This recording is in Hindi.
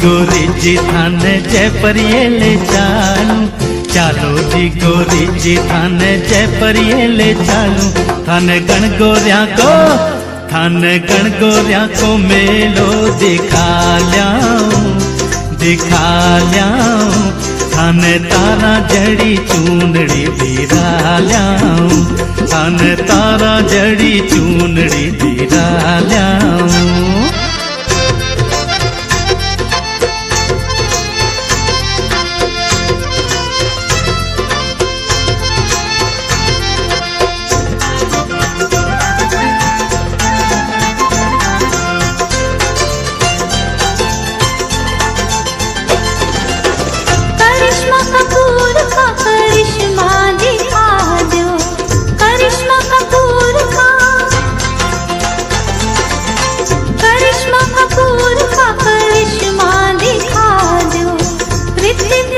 गोरी जी थान जयपुर ये ले चालू, चालो जी गोरी जी थान जयपुर ये ले चालू। थान गण गोरिया को मेलो दिखा ल्याऊं, दिखा ल्याऊं। थान तारा जड़ी चूनड़ी बिरा ल्याऊं, थान तारा जड़ी चूनड़ी बिरा ल्याऊं। करिश्मा कपूर का करिश्मा दिखा दो, ऋतिक